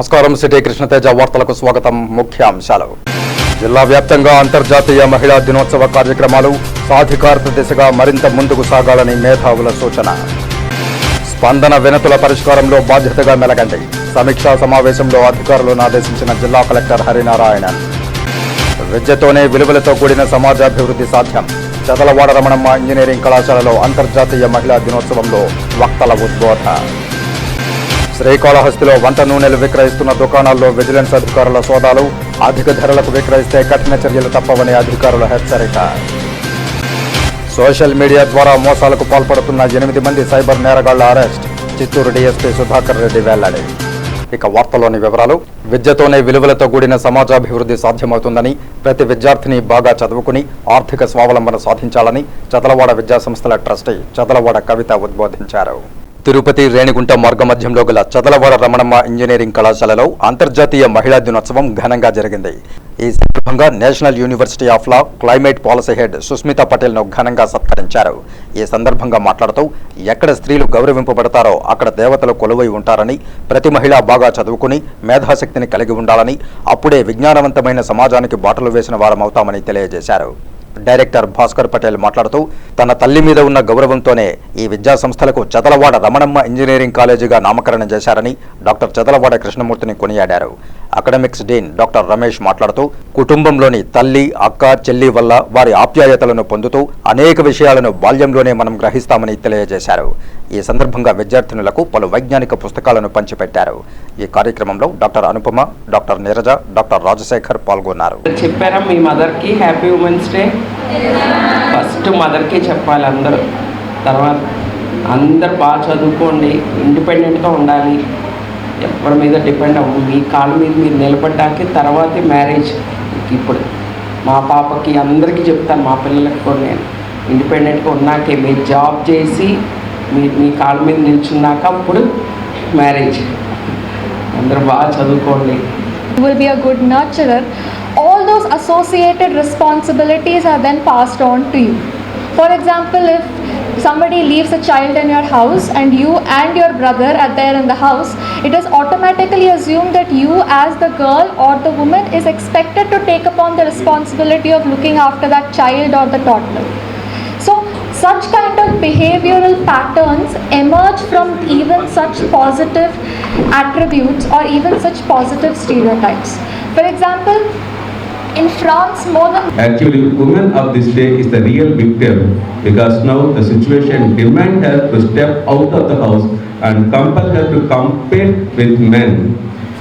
నమస్కారం. సిటీ కృష్ణతేజ వార్తలకు స్వాగతం. ముఖ్యాంశాలు. జిల్లా వ్యాప్తంగా అంతర్జాతీయ మహిళా దినోత్సవ కార్యక్రమాలు సాధికారత దిశగా మరింత ముందుకు సాగాలని మేధావుల సూచన. స్పందన వినతుల పరిష్కారంలో బాధ్యతగా మెలగండి. సమీక్షా సమావేశంలో అధికారులను ఆదేశించిన జిల్లా కలెక్టర్ హరినారాయణన్. విద్యతోనే విలువలతో కూడిన సమాజాభివృద్ధి సాధ్యం. చదలవాడ రమణమ్మ ఇంజనీరింగ్ కళాశాలలో అంతర్జాతీయ మహిళా దినోత్సవంలో వక్తల ఉద్బోధ. శ్రీకాళహస్తిలో వంట నూనెలు విక్రయిస్తున్న దుకాణాల్లో విజిలెన్స్ అధికారుల సోదాలు. అధిక ధరలకు విక్రయిస్తే కఠిన చర్యలు తప్పవని అధికారుల హెచ్చరిక. సోషల్ మీడియా ద్వారా మోసాలకు పాల్పడుతున్న 8 మంది సైబర్ నేరగాళ్ల అరెస్ట్. చిత్తూరు డీఎస్పీ సుధాకర్ రెడ్డి వెల్లడి. ఇక వార్తలోని వివరాలు. విద్యతోనే విలువలతో కూడిన సమాజాభివృద్ధి సాధ్యమవుతుందని, ప్రతి విద్యార్థిని బాగా చదువుకుని ఆర్థిక స్వావలంబన సాధించాలని చదలవాడ విద్యాసంస్థల ట్రస్టీ చదలవాడ కవిత ఉద్బోధించారు. తిరుపతి రేణిగుంట మార్గమధ్యంలో గల చదలవాడ రమణమ్మ ఇంజనీరింగ్ కళాశాలలో అంతర్జాతీయ మహిళా దినోత్సవం ఘనంగా జరిగింది. ఈ సందర్భంగా National University of Law climate policy head Sushmita పటేల్ను ఘనంగా సత్కరించారు. ఈ సందర్భంగా మాట్లాడుతూ ఎక్కడ స్త్రీలు గౌరవింపబడతారో అక్కడ దేవతలు కొలువై ఉంటారని, ప్రతి మహిళ బాగా చదువుకుని మేధాశక్తిని కలిగి ఉండాలని, అప్పుడే విజ్ఞానవంతమైన సమాజానికి బాటలు వేసిన వారమవుతామని తెలియజేశారు. డైరెక్టర్ భాస్కర్ పటేల్ మాట్లాడుతూ తన తల్లి మీద ఉన్న గౌరవంతోనే ఈ విద్యా సంస్థలకు చదలవాడ రమణమ్మ ఇంజనీరింగ్ కాలేజీగా నామకరణం చేశారని డాక్టర్ చదలవాడ కృష్ణమూర్తిని కొనియాడారు. అకాడమిక్స్ డీన్ డాక్టర్ రమేష్ మాట్లాడుతూ కుటుంబంలోని తల్లి, అక్క, చెల్లి వల్ల వారి ఆప్యాయతలను పొందుతూ అనేక విషయాలను బాల్యంలోనే మనం గ్రహిస్తామని తెలియజేశారు. ఈ సందర్భంగా విద్యార్థినులకు పలు వైజ్ఞానిక పుస్తకాలను పంచిపెట్టారు. ఈ కార్యక్రమంలో doctor Anupama, doctor Neeraja, doctor Rajasekhar పాల్గొన్నారు. చెప్పారా మీ మదర్కి హ్యాపీ ఉమెన్స్ డే? ఫస్ట్ మదర్కి చెప్పాలి అందరూ. తర్వాత అందరు బాగా చదువుకోండి, ఇండిపెండెంట్గా ఉండాలి, ఎవరి మీద డిపెండ్ అవ్వ, మీ కాళ్ళ మీద మీరు నిలబడ్డాకే తర్వాతే మ్యారేజ్. ఇప్పుడు మా పాపకి అందరికీ చెప్తాను, మా పిల్లలకి కూడా నేను ఇండిపెండెంట్గా ఉన్నాకే మీరు జాబ్ చేసి మీరు మీ కాళ్ళ మీద నిల్చున్నాక అప్పుడు మ్యారేజ్. అందరూ బాగా చదువుకోండి. You will be a good nurturer. All those associated responsibilities are then passed on to you. For example, if somebody leaves a child in your house and you and your brother are there in the house, it is automatically assumed that you as the girl or the woman is expected to take upon the responsibility of looking after that child or the toddler. So such kind of behavioral patterns emerge from even such positive attributes or even such positive stereotypes. For example, in France, more than actually, women of this day is the real victim, because now the situation demand her to step out of the house and compel her to compete with men,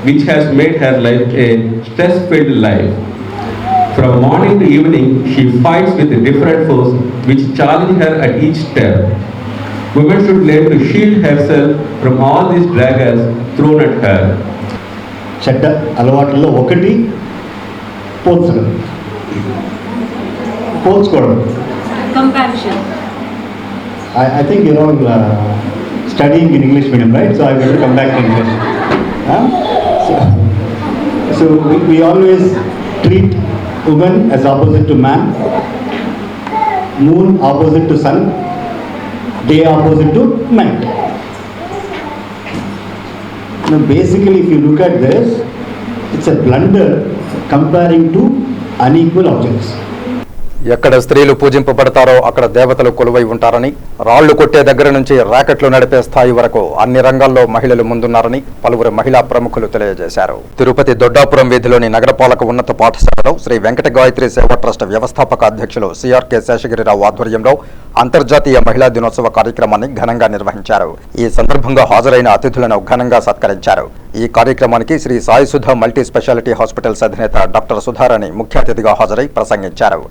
which has made her life a stress-filled life. From morning to evening, she fights with a different force which challenge her at each step. Women should learn to shield herself from all these daggers thrown at her. చెడ్డ అలవాట్లలో ఒకటి పోల్చుకోవడం. Comparison. I think you're all studying in English medium, right? So I better come back to English. So we always treat women as opposite to man, moon opposite to sun, day opposite to night. Now basically, if you look at this, it's a blunder comparing two unequal objects. ఎక్కడ స్త్రీలు పూజింపబడతారో అక్కడ దేవతలు కొలువై ఉంటారని, రాళ్లు కొట్టే దగ్గర నుంచి ర్యాకెట్లు నడిపే స్థాయి వరకు అన్ని రంగాల్లో మహిళలు ముందున్నారని పలువురు మహిళా ప్రముఖులు తెలియజేశారు. తిరుపతి దొడ్డాపురం వీధిలోని నగరపాలక ఉన్నత పాఠశాలలో శ్రీ వెంకట గాయత్రి సేవా ట్రస్ట్ వ్యవస్థాపక అధ్యక్షులు సిఆర్కే శేషగిరిరావు ఆధ్వర్యంలో అంతర్జాతీయ మహిళా దినోత్సవ కార్యక్రమాన్ని ఘనంగా నిర్వహించారు. ఈ సందర్భంగా హాజరైన అతిథులను ఘనంగా సత్కరించారు. ఈ కార్యక్రమానికి Sri Sai Sudha multi speciality hospitals అధినేత డాక్టర్ సుధారాణి ముఖ్య అతిథిగా హాజరై ప్రసంగించారు.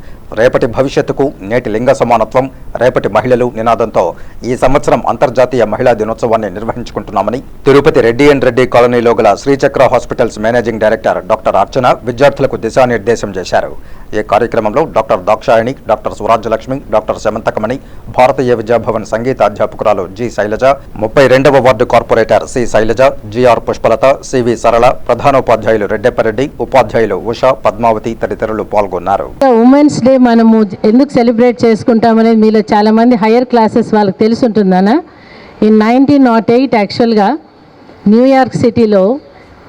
రేపటి భవిష్యత్తుకు నేటి లింగ సమానత్వం, రేపటి మహిళలు నినాదంతో ఈ సంవత్సరం అంతర్జాతీయ మహిళా దినోత్సవాన్ని నిర్వహించుకుంటున్నామని తిరుపతి రెడ్డి అండ్ రెడ్డి కాలనీలో గల Srichakra hospitals managing director doctor Archana విద్యార్థులకు దిశానిర్దేశం చేశారు. ఈ కార్యక్రమంలో doctor Dakshayani, doctor Surajyalakshmi, doctor Shamanthakamani, Bharatiya Vidya Bhavan సంగీత అధ్యాపకురాలు జి శైలజ, 32వ ward corporator C Shailaja, GR Pushpalatha, CV Sarala, ప్రధానోపాధ్యాయులు రెడ్డెప్పరెడ్డి, ఉపాధ్యాయులు ఉషా, పద్మావతి తదితరులు పాల్గొన్నారు. ఉమెన్స్ డే మనము ఎందుకు సెలబ్రేట్ చేసుకుంటామనేది మీలో చాలా మంది హైయర్ క్లాసెస్ వాళ్ళకి తెలిసి ఉంటుందనా. ఇన్ 1908 యాక్చువల్గా న్యూయార్క్ సిటీలో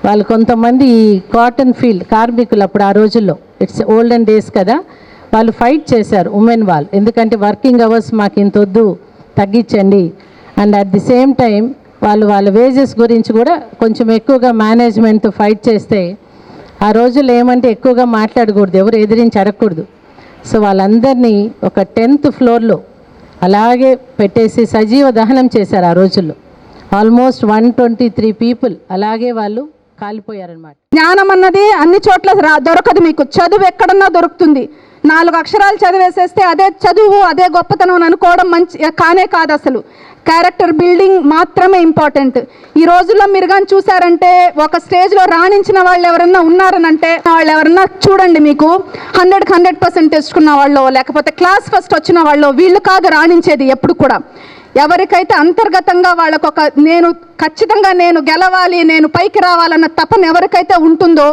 వాళ్ళు కొంతమంది కాటన్ ఫీల్డ్ కార్మికులు అప్పుడు ఆ రోజుల్లో, ఇట్స్ ఓల్డెన్ డేస్ కదా, వాళ్ళు ఫైట్ చేశారు ఉమెన్ వాళ్ళు. ఎందుకంటే వర్కింగ్ అవర్స్ మాకు ఇంత వద్దు, తగ్గించండి. And at the same time వాళ్ళ వేజెస్ గురించి కూడా కొంచెం ఎక్కువగా మేనేజ్మెంట్తో ఫైట్ చేస్తే, ఆ రోజుల్లో ఏమంటే ఎక్కువగా మాట్లాడకూడదు, ఎవరు ఎదిరించి అడగకూడదు. సో వాళ్ళందరినీ ఒక 10th ఫ్లోర్లో అలాగే పెట్టేసి సజీవ దహనం చేశారు ఆ రోజుల్లో. ఆల్మోస్ట్ 123 పీపుల్ అలాగే వాళ్ళు కాలిపోయారనమాట. జ్ఞానం అన్నది అన్ని చోట్ల దొరకదు. మీకు చదువు ఎక్కడన్నా దొరుకుతుంది. 4 అక్షరాలు చదివేసేస్తే అదే చదువు, అదే గొప్పతనం అని అనుకోవడం కానే కాదు. అసలు క్యారెక్టర్ బిల్డింగ్ మాత్రమే ఇంపార్టెంట్. ఈ రోజుల్లో మీరు కానీ చూసారంటే, ఒక స్టేజ్లో రాణించిన వాళ్ళు ఎవరన్నా ఉన్నారనంటే, వాళ్ళు ఎవరన్నా చూడండి, మీకు 100కి 100% తెచ్చుకున్న వాళ్ళు, లేకపోతే క్లాస్ ఫస్ట్ వచ్చిన వాళ్ళు, వీళ్ళు కాదు రాణించేది ఎప్పుడు కూడా. ఎవరికైతే అంతర్గతంగా వాళ్ళకొక ఖచ్చితంగా నేను గెలవాలి, నేను పైకి రావాలన్న తపన ఎవరికైతే ఉంటుందో,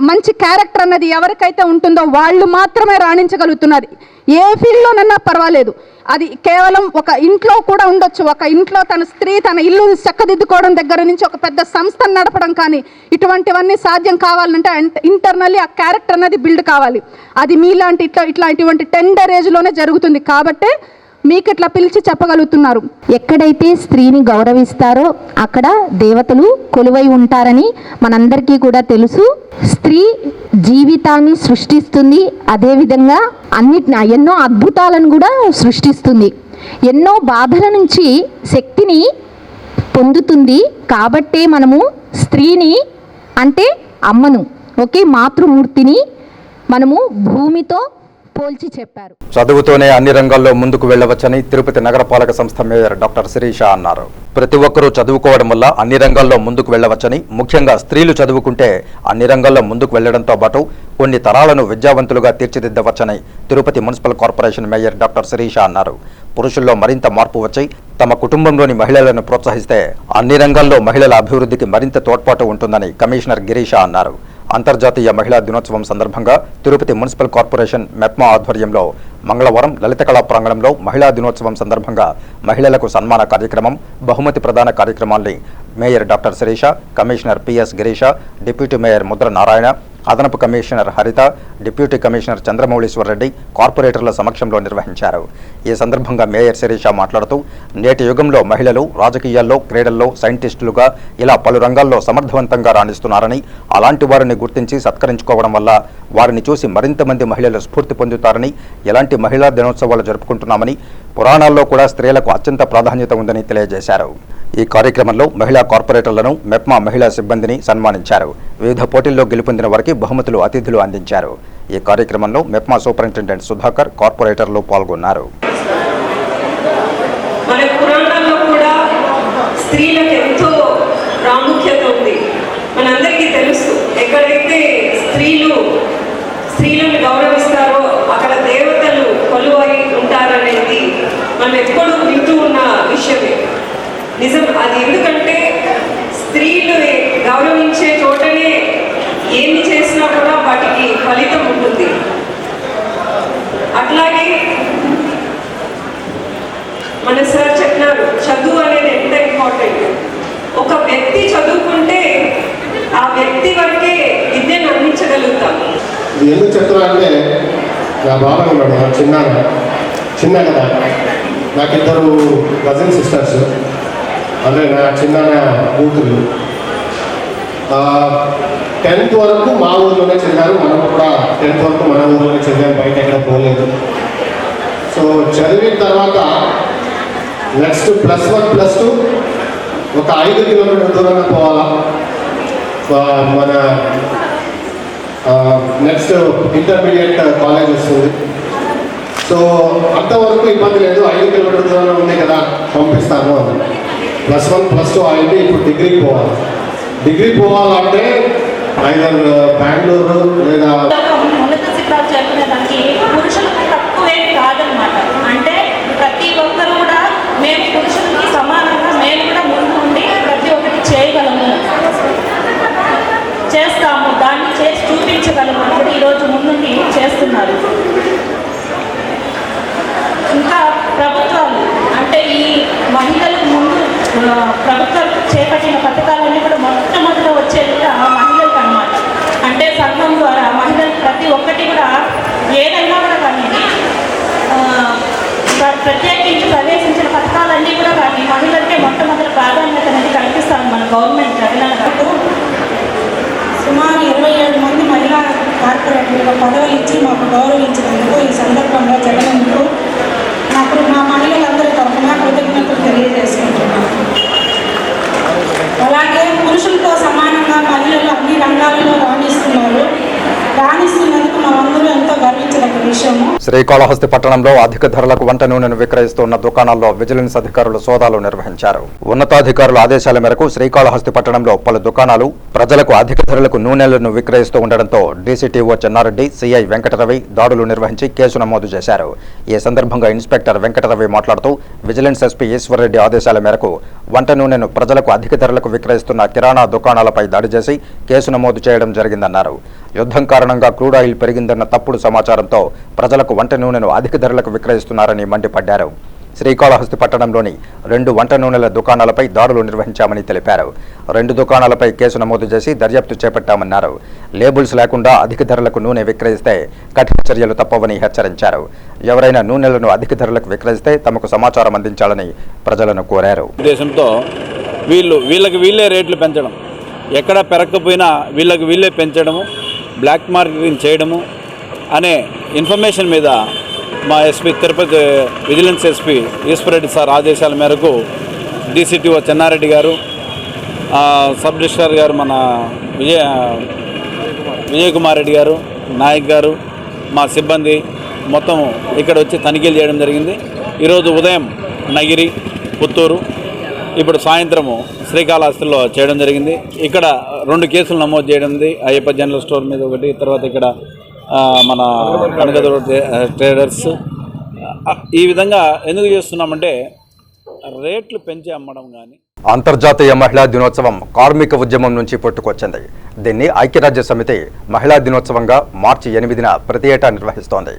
మంచి క్యారెక్టర్ అన్నది ఎవరికైతే ఉంటుందో, వాళ్ళు మాత్రమే రాణించగలుగుతున్నారు. ఏ ఫీల్డ్లోనన్నా పర్వాలేదు. అది కేవలం ఒక ఇంట్లో కూడా ఉండొచ్చు. ఒక ఇంట్లో తన స్త్రీ తన ఇల్లు చక్కదిద్దుకోవడం దగ్గర నుంచి ఒక పెద్ద సంస్థను నడపడం కానీ, ఇటువంటివన్నీ సాధ్యం కావాలంటే ఇంటర్నల్లీ ఆ క్యారెక్టర్ అన్నది బిల్డ్ కావాలి. అది మీలాంటి ఇట్లాంటి టెండర్ ఏజ్లోనే జరుగుతుంది. కాబట్టే మీకు ఇట్లా పిలిచి చెప్పగలుగుతున్నారు. ఎక్కడైతే స్త్రీని గౌరవిస్తారో అక్కడ దేవతలు కొలువై ఉంటారని మనందరికీ కూడా తెలుసు. స్త్రీ జీవితాన్ని సృష్టిస్తుంది, అదేవిధంగా ఎన్నో అద్భుతాలను కూడా సృష్టిస్తుంది. ఎన్నో బాధల నుంచి శక్తిని పొందుతుంది. కాబట్టే మనము స్త్రీని అంటే అమ్మను, మాతృమూర్తిని మనము భూమితో పోల్చి చెప్పారు. చదువుతోనే అన్ని రంగాల్లో ముందుకు వెళ్లవచ్చని తిరుపతి నగరపాలక సంస్థ మేయర్ డాక్టర్ శిరీష అన్నారు. ప్రతి ఒక్కరూ చదువుకోవడం వల్ల అన్ని రంగాల్లో ముందుకు వెళ్లవచ్చని, ముఖ్యంగా స్త్రీలు చదువుకుంటే అన్ని రంగాల్లో ముందుకు వెళ్లడంతో పాటు కొన్ని తరాలను విద్యావంతులుగా తీర్చిదిద్దవచ్చని Tirupati municipal corporation mayor doctor Sirisha అన్నారు. పురుషుల్లో మరింత మార్పు వచ్చి తమ కుటుంబంలోని మహిళలను ప్రోత్సహిస్తే అన్ని రంగాల్లో మహిళల అభివృద్ధికి మరింత తోడ్పాటు ఉంటుందని కమిషనర్ గిరీష అన్నారు. అంతర్జాతీయ మహిళా దినోత్సవం సందర్భంగా తిరుపతి మున్సిపల్ కార్పొరేషన్ మెప్మా ఆధ్వర్యంలో మంగళవారం లలిత కళా ప్రాంగణంలో మహిళా దినోత్సవం సందర్భంగా మహిళలకు సన్మాన కార్యక్రమం, బహుమతి ప్రదాన కార్యక్రమాన్ని mayor doctor Sirisha, commissioner PS Girisha, deputy mayor Mudra Narayana, అదనపు కమిషనర్ హరిత, డిప్యూటీ కమిషనర్ చంద్రమౌళీశ్వరరెడ్డి కార్పొరేటర్ల సమక్షంలో నిర్వహించారు. ఈ సందర్భంగా మేయర్ శిరీష మాట్లాడుతూ, నేటి యుగంలో మహిళలు రాజకీయాల్లో, క్రీడల్లో, సైంటిస్టులుగా ఇలా పలు రంగాల్లో సమర్థవంతంగా రాణిస్తున్నారని, అలాంటి వారిని గుర్తించి సత్కరించుకోవడం వల్ల వారిని చూసి మరింత మంది మహిళలు స్ఫూర్తి పొందుతారని, ఎలాంటి మహిళా దినోత్సవాలు జరుపుకుంటున్నామని, పురాణాల్లో కూడా స్త్రీలకు అత్యంత ప్రాధాన్యత ఉందని తెలియజేశారు. ఈ కార్యక్రమంలో మహిళా కార్పొరేటర్లను, మెప్మా మహిళా సిబ్బందిని సన్మానించారు. వివిధ పోటీల్లో గెలుపొందిన వారికి బహుమతులు, అతిథులు అందించారు. ఈ కార్యక్రమంలో మెప్మా సూపరింటెండెంట్ సుధాకర్, కార్పొరేటర్లు పాల్గొన్నారు. మన పురాణాల్లో కూడా స్త్రీలకు ఎంతో ప్రాముఖ్యత ఉంది. మనందరికీ తెలుసు, ఎక్కడైతే స్త్రీలను గౌరవిస్తారో అక్కడ దేవతలు కొలువై ఉంటారనేది మనం ఎప్పుడూ వింటూ ఉన్న విషయమే. నిజం అది. ఎందుకంటే స్త్రీలు గౌరవించే చోటనే ఏమి చేసినా కూడా వాటికి ఫలితం ఉంటుంది. అట్లాగే మన సార్ చెప్పినారు, చదువు అనేది ఎంత ఇంపార్టెంట్. ఒక వ్యక్తి చదువుకుంటే ఆ వ్యక్తి వరకే విద్యను అందించగలుగుతాం. ఎందుకు చెప్తున్నానంటే, నా బాబాయ్ ఉన్నాడు, చిన్న కదా, నాకు 2 కజిన్ సిస్టర్స్, అంటే నా చిన్న కూతురు. 10th వరకు మా ఊర్లోనే చదివారు. మనం కూడా 10th వరకు మన ఊర్లోనే చదివారు, బయట ఎక్కడ పోలేదు. సో చదివిన తర్వాత నెక్స్ట్ +1 +2 ఒక 5 కిలోమీటర్ల దూరంగా పోవాలా. మన నెక్స్ట్ ఇంటర్మీడియట్ కాలేజ్ వస్తుంది. సో అంతవరకు ఇబ్బంది లేదు, 5 కిలోమీటర్ల దూరంలో ఉంది కదా, పంపిస్తాను అని. +1 +2 అయింది. ఇప్పుడు డిగ్రీ పోవాలంటే ఐదర్ బెంగళూరు లేదా ఉన్నత శిఖరాలు చేరుకునేదానికి పురుషులకు తక్కువే కాదనమాట. అంటే ప్రతి ఒక్కరు కూడా మేము పురుషులకి సమానంగా మేము కూడా ముందు ఉండి ప్రతి ఒక్కటి చేయగలము, చేస్తాము, దాన్ని చేసి చూపించగలము అని కూడా ఈరోజు ముందుండి చేస్తున్నారు. ఇంకా ప్రభుత్వాలు అంటే ఈ మహిళలకు ముందు ప్రభుత్వాలు చేపట్టిన పథకాలన్నీ కూడా మొట్టమొదట వచ్చేది ప్రతి ఒక్కటి కూడా ఏదైనా కూడా కానీ ప్రత్యేకించి ప్రవేశించిన పథకాలన్నీ కూడా కానీ మహిళలకే మొట్టమొదటి ప్రాధాన్యత అనేది కల్పిస్తాను మన గవర్నమెంట్ అభినందనకు. సుమారు 27 మంది మహిళా కార్పొరేటర్లకు పదవులు ఇచ్చి మాకు గౌరవించినందుకు ఈ సందర్భంగా జగన్కు మా మహిళలందరి తరఫున కృతజ్ఞతలు తెలియజేసుకుంటున్నాను. అలాగే పురుషులతో సమానంగా మహిళలు అన్ని రంగాల్లో రాణిస్తున్నందుకు మనందరూ ఎంతో గర్వించదగ్గ విషయము. శ్రీకాళహస్తి పట్టణంలో అధిక ధరలకు వంట నూనెను విక్రయిస్తున్న దుకాణాల్లో విజిలెన్స్ అధికారులు సోదాలు నిర్వహించారు. ఉన్నతాధికారుల ఆదేశాల మేరకు శ్రీకాళహస్తి పట్టణంలో పలు దుకాణాలు ప్రజలకు అధిక ధరలకు నూనెలను విక్రయిస్తూ ఉండడంతో డీసీటీఓ చెన్నారెడ్డి, సిఐ వెంకటరవి దాడులు నిర్వహించి కేసు నమోదు చేశారు. ఈ సందర్భంగా ఇన్స్పెక్టర్ వెంకటరవి మాట్లాడుతూ విజిలెన్స్ ఎస్పీ ఈశ్వర్రెడ్డి ఆదేశాల మేరకు వంట నూనెను ప్రజలకు అధిక ధరలకు విక్రయిస్తున్న కిరాణా దుకాణాలపై దాడి చేసి కేసు నమోదు చేయడం జరిగిందన్నారు. యుద్ధం కారణంగా క్రూడ్ ఆయిల్ పెరిగిందన్న తప్పుడు సమాచారంతో ప్రజలకు వంట నూనెను అధిక ధరలకు విక్రయిస్తున్నారని మండిపడ్డారు. శ్రీకాళహస్తి పట్టణంలోని 2 వంట నూనెల దుకాణాలపై దాడులు నిర్వహించామని తెలిపారు. 2 దుకాణాలపై కేసు నమోదు చేసి దర్యాప్తు చేపట్టామన్నారు. లేబుల్స్ లేకుండా అధిక ధరలకు నూనె విక్రయిస్తే కఠిన చర్యలు తప్పవని హెచ్చరించారు. ఎవరైనా నూనెలను అధిక ధరలకు విక్రయిస్తే తమకు సమాచారం అందించాలని ప్రజలను కోరారు. ఉద్దేశంతో వీళ్ళకి వీళ్ళే రేట్లు పెంచడం, ఎక్కడ పెరగకపోయినా వీళ్ళకి వీళ్ళే పెంచడము, బ్లాక్ మార్కెటింగ్ చేయడము అనే ఇన్ఫర్మేషన్ మీద మా SP Tirupati vigilance SP Eswar Reddy sir ఆదేశాల మేరకు డీసీటీఓ చెన్నారెడ్డి గారు, సబ్ రిజిస్ట్రార్ గారు మన విజయ్ కుమార్ రెడ్డి గారు, నాయక్ గారు, మా సిబ్బంది మొత్తం ఇక్కడ వచ్చి తనిఖీలు చేయడం జరిగింది. ఈరోజు ఉదయం నగిరి, పుత్తూరు, ఇప్పుడు సాయంత్రము శ్రీకాళహస్తిలో చేయడం జరిగింది. ఇక్కడ 2 కేసులు నమోదు చేయడం, అయ్యప్ప జనరల్ స్టోర్ మీద ఒకటి, తర్వాత ఇక్కడ మన కనకదుర్గ ట్రేడర్స్. ఈ విధంగా ఎందుకు చేస్తున్నామంటే రేట్లు పెంచి అమ్మడం కానీ. అంతర్జాతీయ మహిళా దినోత్సవం కార్మిక ఉద్యమం నుంచి పుట్టుకొచ్చింది. దీన్ని ఐక్యరాజ్య సమితి మహిళా దినోత్సవంగా మార్చి 8న ప్రతి ఏటా నిర్వహిస్తోంది.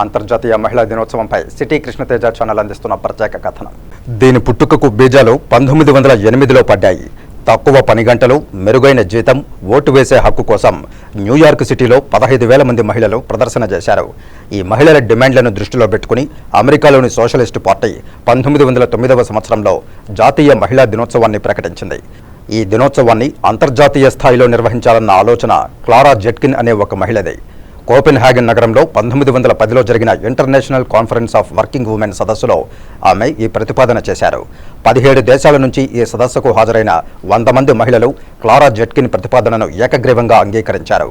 అంతర్జాతీయ మహిళా దినోత్సవంపై సిటీ కృష్ణతేజ ఛానల్ అందిస్తున్న ప్రత్యేక కథనం. దీని పుట్టుకకు బీజాలు 1908లో పడ్డాయి. తక్కువ పని గంటలు, మెరుగైన జీతం, ఓటు వేసే హక్కు కోసం న్యూయార్క్ సిటీలో 15,000 మంది మహిళలు ప్రదర్శన చేశారు. ఈ మహిళల డిమాండ్లను దృష్టిలో పెట్టుకుని అమెరికాలోని సోషలిస్టు పార్టీ 1909వ సంవత్సరంలో జాతీయ మహిళా దినోత్సవాన్ని ప్రకటించింది. ఈ దినోత్సవాన్ని అంతర్జాతీయ స్థాయిలో నిర్వహించాలన్న ఆలోచన క్లారా జెట్కిన్ అనే ఒక మహిళదే. కోపెన్హాగన్ నగరంలో 1910లో జరిగిన international conference of working women సదస్సులో ఆమె ఈ ప్రతిపాదన చేశారు. 17 దేశాల నుంచి ఈ సదస్సుకు హాజరైన 100 మంది మహిళలు క్లారా జెట్కిన్ ప్రతిపాదనను ఏకగ్రీవంగా అంగీకరించారు.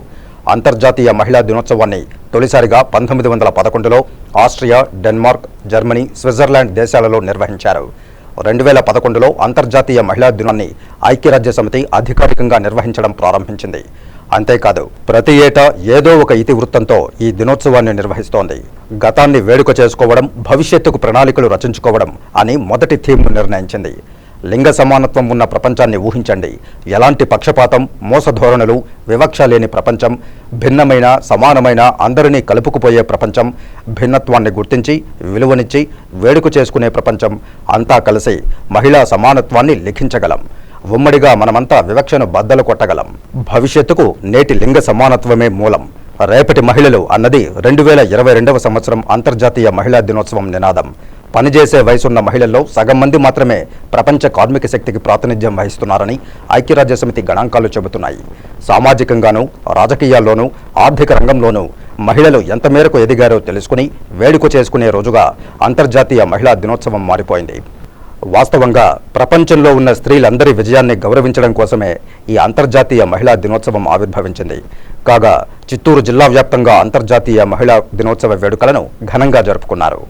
అంతర్జాతీయ మహిళా దినోత్సవాన్ని తొలిసారిగా 1911లో ఆస్ట్రియా, డెన్మార్క్, జర్మనీ, స్విట్జర్లాండ్ దేశాలలో నిర్వహించారు. 2011లో అంతర్జాతీయ మహిళా దినాన్ని ఐక్యరాజ్య సమితి అధికారికంగా నిర్వహించడం ప్రారంభించింది. అంతేకాదు ప్రతి ఏటా ఏదో ఒక ఇతివృత్తంతో ఈ దినోత్సవాన్ని నిర్వహిస్తోంది. గతాన్ని వేడుక చేసుకోవడం, భవిష్యత్తుకు ప్రణాళికలు రచించుకోవడం అని మొదటి థీమ్ను నిర్ణయించింది. లింగ సమానత్వం ఉన్న ప్రపంచాన్ని ఊహించండి. ఎలాంటి పక్షపాతం, మోసధోరణులు, వివక్ష లేని ప్రపంచం, భిన్నమైన, సమానమైన, అందరినీ కలుపుకుపోయే ప్రపంచం, భిన్నత్వాన్ని గుర్తించి విలువనిచ్చి వేడుక చేసుకునే ప్రపంచం, అంతా కలిసి మహిళా సమానత్వాన్ని లిఖించగలం. ఉమ్మడిగా మనమంతా వివక్షను బద్దలు కొట్టగలం. భవిష్యత్తుకు నేటి లింగ సమానత్వమే మూలం. రేపటి మహిళలు అన్నది 2022వ సంవత్సరం అంతర్జాతీయ మహిళా దినోత్సవం నినాదం. పనిచేసే వయసున్న మహిళల్లో సగం మంది మాత్రమే ప్రపంచ కార్మిక శక్తికి ప్రాతినిధ్యం వహిస్తున్నారని ఐక్యరాజ్య సమితి గణాంకాలు చెబుతున్నాయి. సామాజికంగానూ, రాజకీయాల్లోనూ, ఆర్థిక రంగంలోనూ మహిళలు ఎంత మేరకు ఎదిగారో తెలుసుకుని వేడుక చేసుకునే రోజుగా అంతర్జాతీయ మహిళా దినోత్సవం మారిపోయింది. వాస్తవంగా ప్రపంచంలో ఉన్న స్త్రీలందరి విజయాన్ని గౌరవించడం కోసమే ఈ అంతర్జాతీయ మహిళా దినోత్సవం ఆవిర్భవించింది. కాగా చిత్తూరు జిల్లా వ్యాప్తంగా అంతర్జాతీయ మహిళా దినోత్సవ వేడుకలను ఘనంగా జరుపుకున్నారు.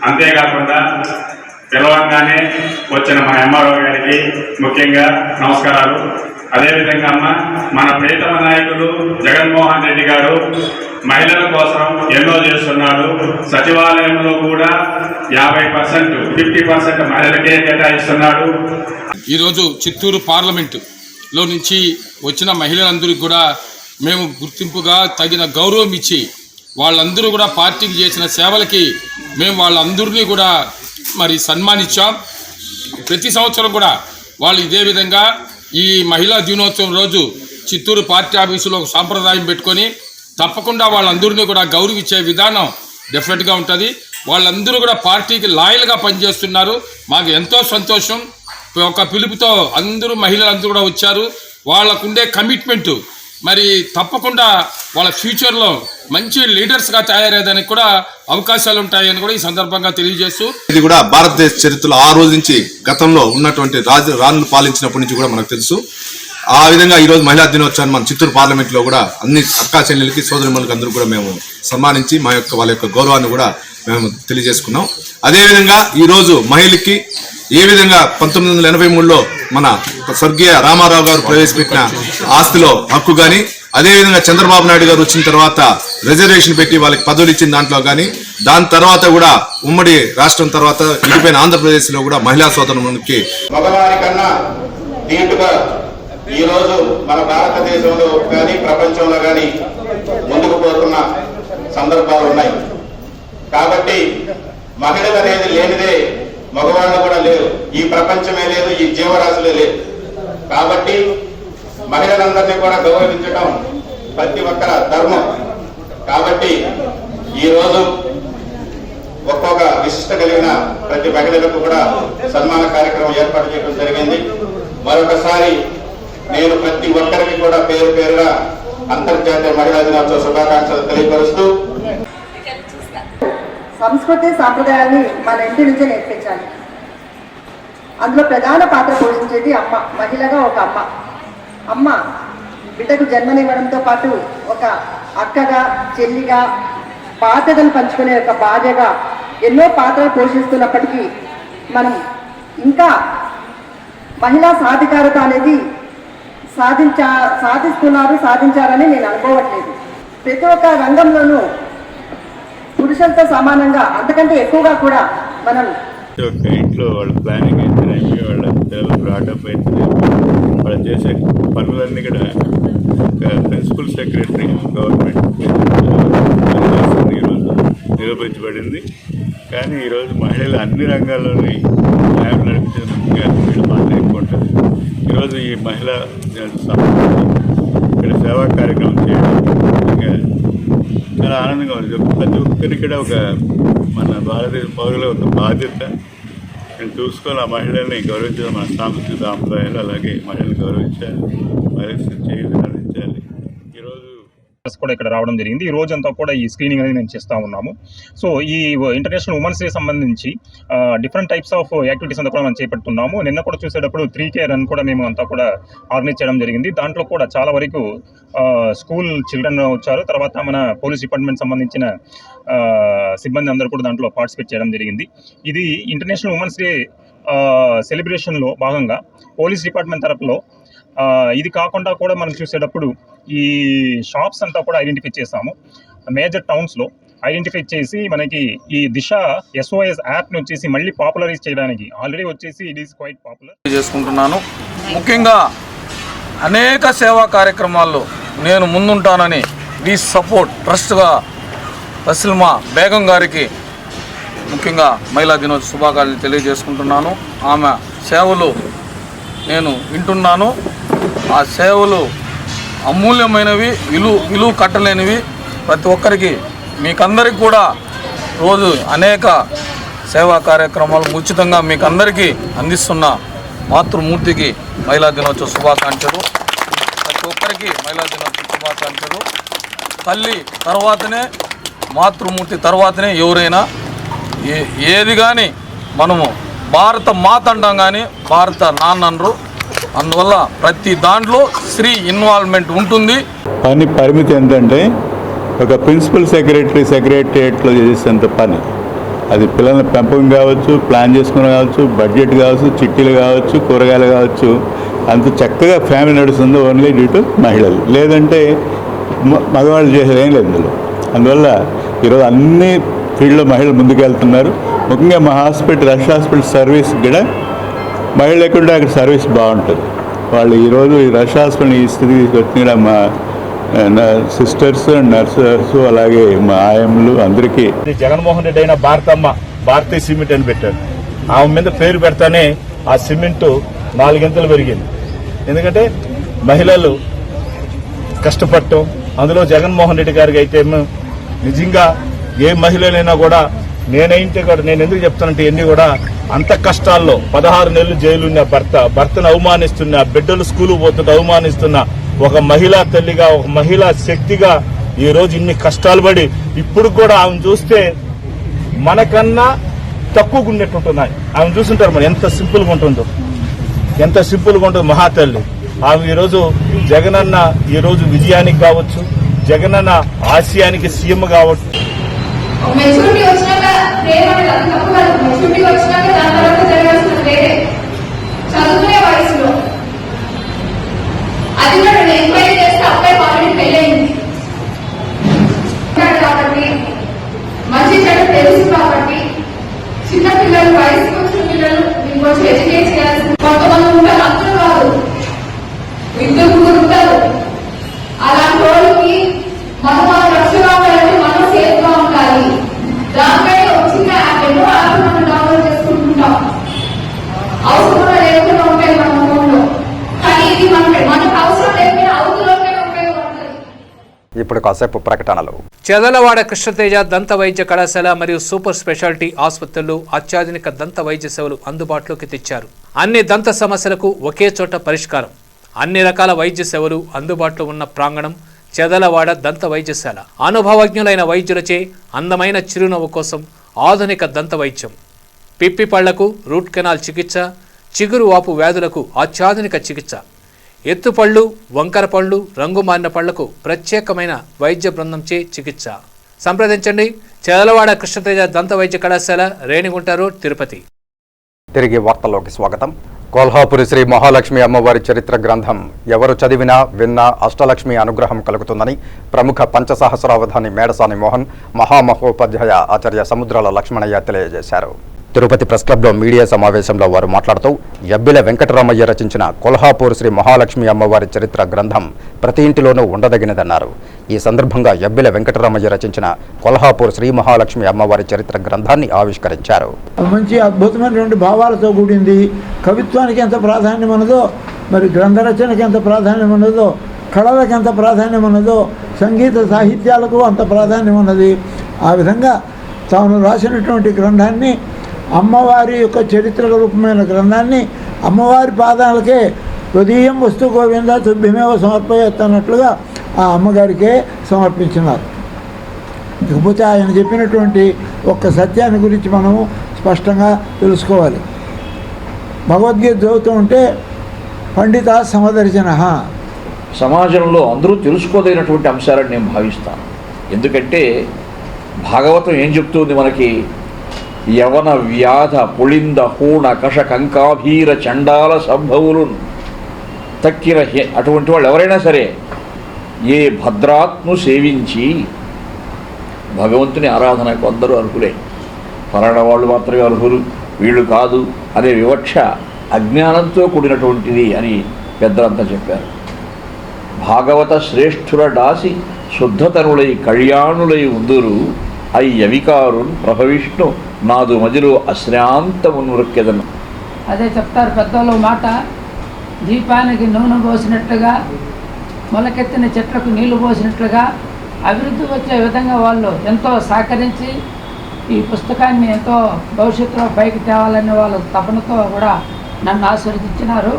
అంతేకాకుండా పిలవంగానే వచ్చిన మా ఎంఆర్ఓ గారికి ముఖ్యంగా నమస్కారాలు. అదేవిధంగా అమ్మ, మన ప్రియతమ నాయకులు జగన్మోహన్ రెడ్డి గారు మహిళల కోసం ఎన్నో చేస్తున్నారు. సచివాలయంలో కూడా 50%, 50% మహిళలకే కేటాయిస్తున్నాడు. ఈరోజు చిత్తూరు పార్లమెంటులో నుంచి వచ్చిన మహిళలందరికీ కూడా మేము గుర్తింపుగా తగిన గౌరవం ఇచ్చి వాళ్ళందరూ కూడా పార్టీకి చేసిన సేవలకి మేము వాళ్ళందరినీ కూడా మరి సన్మానించాం. ప్రతి సంవత్సరం కూడా వాళ్ళు ఇదే విధంగా ఈ మహిళా దినోత్సవం రోజు చిత్తూరు పార్టీ ఆఫీసులో ఒక సాంప్రదాయం పెట్టుకొని తప్పకుండా వాళ్ళందరినీ కూడా గౌరవించే విధానం డెఫినెట్గా ఉంటుంది. వాళ్ళందరూ కూడా పార్టీకి లాయల్గా పనిచేస్తున్నారు. మాకు ఎంతో సంతోషం. ఒక పిలుపుతో అందరూ మహిళలందరూ కూడా వచ్చారు. వాళ్ళకుండే కమిట్మెంటు మరి తప్పకుండా వాళ్ళ ఫ్యూచర్లో మంచి లీడర్స్గా తయారయ్యేదానికి కూడా అవకాశాలు ఉంటాయని కూడా ఈ సందర్భంగా తెలియజేస్తూ, ఇది కూడా భారతదేశ చరిత్రలో ఆ రోజు నుంచి గతంలో ఉన్నటువంటి రాజులు పాలించినప్పటి నుంచి కూడా మనకు తెలుసు. ఆ విధంగా ఈరోజు మహిళా దినోత్సవాన్ని మన చిత్తూరు పార్లమెంట్లో కూడా అన్ని అక్కా చెల్లెలకి సోదరిమణులకి అందరూ కూడా మేము సన్మానించి వాళ్ళ యొక్క గౌరవాన్ని కూడా మేము తెలియజేసుకున్నాం. అదేవిధంగా ఈరోజు మహిళకి ఏ విధంగా 1983లో మన స్వర్గీయ రామారావు గారు ప్రవేశపెట్టిన ఆస్తిలో హక్కు కానీ, అదేవిధంగా చంద్రబాబు నాయుడు గారు వచ్చిన తర్వాత రిజర్వేషన్ పెట్టి వాళ్ళకి పదవులు ఇచ్చిన దాంట్లో కానీ, దాని తర్వాత కూడా ఉమ్మడి రాష్ట్రం తర్వాత విడిపోయిన ఆంధ్రప్రదేశ్లో కూడా మహిళా సోదరులకి మగవారి కన్నా దీటుగా ఈరోజు మన భారతదేశంలో కానీ ప్రపంచంలో కానీ ముందుకు పోతున్న సందర్భాలు ఉన్నాయి. కాబట్టి మహిళలు అనేది లేనిదే మగవాళ్ళు కూడా లేరు, ఈ ప్రపంచమే లేదు, ఈ జీవరాశులే లేదు. కాబట్టి మహిళలందరినీ కూడా గౌరవించడం ప్రతి ఒక్కర ధర్మం. కాబట్టి ఈరోజు ఒక్కొక్క విశిష్ట కలిగిన ప్రతి మహిళలకు కూడా సన్మాన కార్యక్రమం ఏర్పాటు చేయడం జరిగింది. మరొకసారి నేను ప్రతి ఒక్కరికి కూడా పేరు పేరుగా అంతర్జాతీయ మహిళా దినోత్సవ శుభాకాంక్షలు తెలియపరుస్తూ, సంస్కృతి సాంప్రదాయాన్ని మన ఇంటి నుంచే నేర్పించాలి. అందులో ప్రధాన పాత్ర పోషించేది అమ్మ. మహిళగా ఒక అమ్మ బిడ్డకు జన్మనివ్వడంతో పాటు ఒక అక్కగా, చెల్లిగా, బాధ్యతలు పంచుకునే ఒక భార్యగా ఎన్నో పాత్రలు పోషిస్తున్నప్పటికీ మనం ఇంకా మహిళా సాధికారత అనేది సాధించారని నేను అనుకోవట్లేదు. ప్రతి ఒక్క రంగంలోనూ పురుషులతో సమానంగా, అంతకంటే ఎక్కువగా కూడా మనం ఇంట్లో వాళ్ళ ప్లానింగ్ అయితేనేమి, వాళ్ళ పిల్లలు బ్రాటప్ అయితే వాళ్ళు చేసే పనులన్నీ కూడా ప్రిన్సిపల్ సెక్రటరీ గవర్నమెంట్ ఈరోజు నిరూపించబడింది. కానీ ఈరోజు మహిళలు అన్ని రంగాల్లోని ల్యాబ్ నడిపించిన ముఖ్యంగా వీళ్ళు మాత్రం ఎక్కువ ఉంటుంది. ఈరోజు ఈ మహిళా ఇక్కడ సేవా కార్యక్రమం చేయడం ముఖ్యంగా చాలా ఆనందంగా ఉంది. ప్రతి ఒక్కరికి కూడా ఒక మన భారతదేశ పౌరుల ఒక బాధ్యత. నేను చూసుకొని ఆ మహిళల్ని గౌరవించడం మన సాంస్కృతిక సాంప్రదాయాలు, అలాగే మహిళలు గౌరవించాలి, మహిళలు చేయాలి, అందించాలి. ఈరోజు కూడా ఇక్కడ రావడం జరిగింది. ఈ రోజంతా కూడా ఈ స్క్రీనింగ్ అనేది మేము చేస్తూ ఉన్నాము. సో ఈ ఇంటర్నేషనల్ ఉమెన్స్ డే సంబంధించి డిఫరెంట్ టైప్స్ ఆఫ్ యాక్టివిటీస్ అంతా కూడా మనం చేపడుతున్నాము. నిన్న కూడా చూసేటప్పుడు 3K రన్ కూడా మేము అంతా కూడా ఆర్గనైజ్ చేయడం జరిగింది. దాంట్లో కూడా చాలా వరకు స్కూల్ చిల్డ్రన్ వచ్చారు. తర్వాత మన పోలీస్ డిపార్ట్మెంట్ సంబంధించిన సిబ్బంది అందరూ కూడా దాంట్లో పార్టిసిపేట్ చేయడం జరిగింది. ఇది ఇంటర్నేషనల్ ఉమెన్స్ డే సెలబ్రేషన్లో భాగంగా పోలీస్ డిపార్ట్మెంట్ తరపులో ఇది కాకుండా కూడా మనం చూసేటప్పుడు ఈ షాప్స్ అంతా కూడా ఐడెంటిఫై చేస్తాము. మేజర్ టౌన్స్లో ఐడెంటిఫై చేసి మనకి ఈ దిశ SOS యాప్ని వచ్చేసి మళ్ళీ పాపులరైజ్ చేయడానికి ఆల్రెడీ వచ్చేసి ఇట్ ఈస్ క్వైట్ పాపులర్ చేసుకుంటున్నాను. ముఖ్యంగా అనేక సేవా కార్యక్రమాల్లో నేను ముందుంటానని వి సపోర్ట్ ట్రస్ట్గా తస్లిమా బేగం గారికి ముఖ్యంగా మహిళా దినోత్సవ శుభాకాంక్షలు తెలియజేసుకుంటున్నాను. ఆమె సేవలు నేను వింటున్నాను. ఆ సేవలు అమూల్యమైనవి, విలువ కట్టలేనివి. ప్రతి ఒక్కరికి మీకందరికి కూడా రోజు అనేక సేవా కార్యక్రమాలు ఉచితంగా మీకందరికీ అందిస్తున్న మాతృమూర్తికి మహిళా దినోత్సవ శుభాకాంక్షలు. ప్రతి ఒక్కరికి మహిళా దినోత్సవ శుభాకాంక్షలు. తల్లి తర్వాతనే, మాతృమూర్తి తర్వాతనే ఎవరైనా ఏది కానీ మనము భారత మాత అంటాం కానీ భారత నాన్న అనరు. అందువల్ల ప్రతి దాంట్లో స్త్రీ ఇన్వాల్వ్మెంట్ ఉంటుంది. పని పరిమితి ఏంటంటే ఒక ప్రిన్సిపల్ సెక్రటరేట్లో చేసేంత పని అది పిల్లల పెంపకం కావచ్చు, ప్లాన్ చేసుకుని కావచ్చు, బడ్జెట్ కావచ్చు, చిట్టీలు కావచ్చు, కూరగాయలు కావచ్చు, అంత చక్కగా ఫ్యామిలీ నడుస్తుంది ఓన్లీ డ్యూ టు మహిళలు. లేదంటే మగవాళ్ళు చేసేది ఏం లేదు ఇందులో. అందువల్ల ఈరోజు అన్ని ఫీల్డ్లో మహిళలు ముందుకెళ్తున్నారు. ముఖ్యంగా మా హాస్పిటల్, రష్ హాస్పిటల్ సర్వీస్ కూడా మహిళలు ఎక్కడ అక్కడ సర్వీస్ బాగుంటుంది. వాళ్ళు ఈరోజు ఈ రష్ హాస్పిటల్ ఈ స్థితికి వచ్చిన మా సిస్టర్స్ అండ్ నర్సెస్ అలాగే మా ఆయమ్మలు అందరికీ జగన్మోహన్ రెడ్డి అయిన భారతీయ సిమెంట్ అని పెట్టారు. ఆమె మీద పేరు పెడతానే ఆ సిమెంట్ 4 గంటలు పెరిగింది. ఎందుకంటే మహిళలు కష్టపడటం, అందులో జగన్మోహన్ రెడ్డి గారికి అయితే నిజంగా ఏ మహిళలైనా కూడా నేనైతే కూడా నేను ఎందుకు చెప్తానంటే ఇవన్నీ కూడా అంత కష్టాల్లో 16 నెలలు జైలున్న భర్తను అవమానిస్తున్న, బిడ్డలు స్కూలు పోతుంటే అవమానిస్తున్న ఒక మహిళా తల్లిగా, ఒక మహిళా శక్తిగా ఈరోజు ఇన్ని కష్టాలు పడి ఇప్పుడు కూడా ఆమె చూస్తే మనకన్నా తక్కువగా ఉన్నట్టుంటున్నాయి. ఆమె చూస్తుంటారు మరి ఎంత సింపుల్గా ఉంటుందో, ఎంత సింపుల్గా ఉంటుంది మహాతల్లి. ఆమె ఈరోజు జగనన్న ఈరోజు విజయానికి కావచ్చు, జగనన్న ఆశయానికి సీఎం కావచ్చు. మెచ్యూరిటీ వచ్చినాక మెచ్యూరిటీ వచ్చినాక దాని తర్వాత జరగాల్సిన వేరే చదువుకునే వయసులో అది కూడా నేను ఎంక్వైరీ చేస్తే అబ్బాయి ఆల్రెడీ పెళ్ళయింది కాబట్టి మంచి చెడు తెలుసు కాబట్టి చిన్న పిల్లలు, వయసుకు వచ్చిన పిల్లలు ఇంకొంచెం ఎడ్యుకేట్ చేయాల్సింది. కొంతమంది ఉంటారు, అందరూ కాదు, 2-3 ఉంటారు. అలాంటి వాళ్ళకి మనం రక్ష కావాలంటే మనం సేఫ్గా ఉండాలి. దానిపైన వచ్చిన ఎన్నో యాప్ మనం డౌన్లోడ్ చేసుకుంటుంటాం, అవసరం లేకుండా ఉంటాయి మన ఫోన్లో. కానీ ఇది మనకు అవసరం లేకపోయినా అవసరంలోనే ఉపయోగపడుతుంది. ఇప్పుడు కాసేపు ప్రకటనలు. చెదలవాడ కృష్ణతేజ దంత వైద్య కళాశాల మరియు సూపర్ స్పెషాలిటీ ఆసుపత్రుల్లో అత్యాధునిక దంత వైద్య సేవలు అందుబాటులోకి తెచ్చారు. అన్ని దంత సమస్యలకు ఒకే చోట పరిష్కారం. అన్ని రకాల వైద్య సేవలు అందుబాటులో ఉన్న ప్రాంగణం చెదలవాడ దంత వైద్యశాల. అనుభవజ్ఞులైన వైద్యులచే అందమైన చిరునవ్వు కోసం ఆధునిక దంత వైద్యం, పిప్పి పళ్లకు రూట్ కెనాల్ చికిత్స, చిగురు వాపు వ్యాధులకు అత్యాధునిక చికిత్స, ఎత్తుపళ్ళు, వంకర పళ్ళు, రంగు మారిన పళ్లకు ప్రత్యేకమైన వైద్య బృందంచే చికిత్స. సంప్రదించండి చెదలవాడ కృష్ణతేజ దంత వైద్య కళాశాల, రేణిగుంట రోడ్, తిరుపతి. తిరిగి వార్తల్లోకి స్వాగతం. కొల్హాపురి శ్రీ మహాలక్ష్మి అమ్మవారి చరిత్ర గ్రంథం ఎవరు చదివినా విన్నా అష్టలక్ష్మి అనుగ్రహం కలుగుతుందని ప్రముఖ పంచసహస్రావధాని మేడసాని మోహన్, మహామహోపాధ్యాయ ఆచార్య సముద్రాల లక్ష్మణయ్య తెలియజేశారు. తిరుపతి ప్రెస్ క్లబ్లో మీడియా సమావేశంలో వారు మాట్లాడుతూ యబ్బిల వెంకటరామయ్య రచించిన కొల్హాపూర్ శ్రీ మహాలక్ష్మి అమ్మవారి చరిత్ర గ్రంథం ప్రతి ఇంటిలోనూ ఉండదగినదన్నారు. ఈ సందర్భంగా యబ్బిల వెంకటరామయ్య రచించిన కొల్హాపూర్ శ్రీ మహాలక్ష్మి అమ్మవారి చరిత్ర గ్రంథాన్ని ఆవిష్కరించారు. మంచి అద్భుతమైనటువంటి భావాలతో కూడింది. కవిత్వానికి ఎంత ప్రాధాన్యం ఉన్నదో, మరి గ్రంథ రచనకి ఎంత ప్రాధాన్యం ఉన్నదో, కళలకు ఎంత ప్రాధాన్యం ఉన్నదో, సంగీత సాహిత్యాలకు అంత ప్రాధాన్యం ఉన్నది. ఆ విధంగా తాను రాసినటువంటి గ్రంథాన్ని, అమ్మవారి యొక్క చరిత్ర రూపమైన గ్రంథాన్ని అమ్మవారి పాదాలకే ఉదయం వస్తు గోవింద తుభ్యమేవ సమర్పయత్తన్నట్లుగా ఆ అమ్మగారికే సమర్పించినారు. ఇకపోతే ఆయన చెప్పినటువంటి ఒక్క సత్యాన్ని గురించి మనము స్పష్టంగా తెలుసుకోవాలి. భగవద్గీత చదువుతూ ఉంటే పండిత సమదర్శన, సమాజంలో అందరూ తెలుసుకోదగినటువంటి అంశాలని నేను భావిస్తాను. ఎందుకంటే భాగవతం ఏం చెప్తుంది మనకి? యవన వ్యాధ పుళింద హూణ కష కంకాభీర చండాల సంభవులు తక్కిన అటువంటి వాళ్ళు ఎవరైనా సరే ఏ భద్రాత్ను సేవించి, భగవంతుని ఆరాధనకు అందరూ అర్హులే, పలానా వాళ్ళు మాత్రమే అర్హులు, వీళ్ళు కాదు అనే వివక్ష అజ్ఞానంతో కూడినటువంటిది అని పెద్దలంతా చెప్పారు. భాగవత శ్రేష్ఠుల డాసి శుద్ధతరులై కళ్యాణులై ఉందురు అయ్యవికారున్ ప్రభవిష్ణు నాదు మదిలో అశ్రాంతము నృక్కెదను. అదే చెప్తారు పెద్దలు మాట, దీపానికి నూనె పోసినట్లుగా, మొలకెత్తిన చెట్లకు నీళ్లు పోసినట్లుగా అభివృద్ధి వచ్చే విధంగా వాళ్ళు ఎంతో సహకరించి ఈ పుస్తకాన్ని ఎంతో భవిష్యత్తులో పైకి తేవాలనే వాళ్ళ తపనతో కూడా నన్ను ఆశీర్వదించినారు.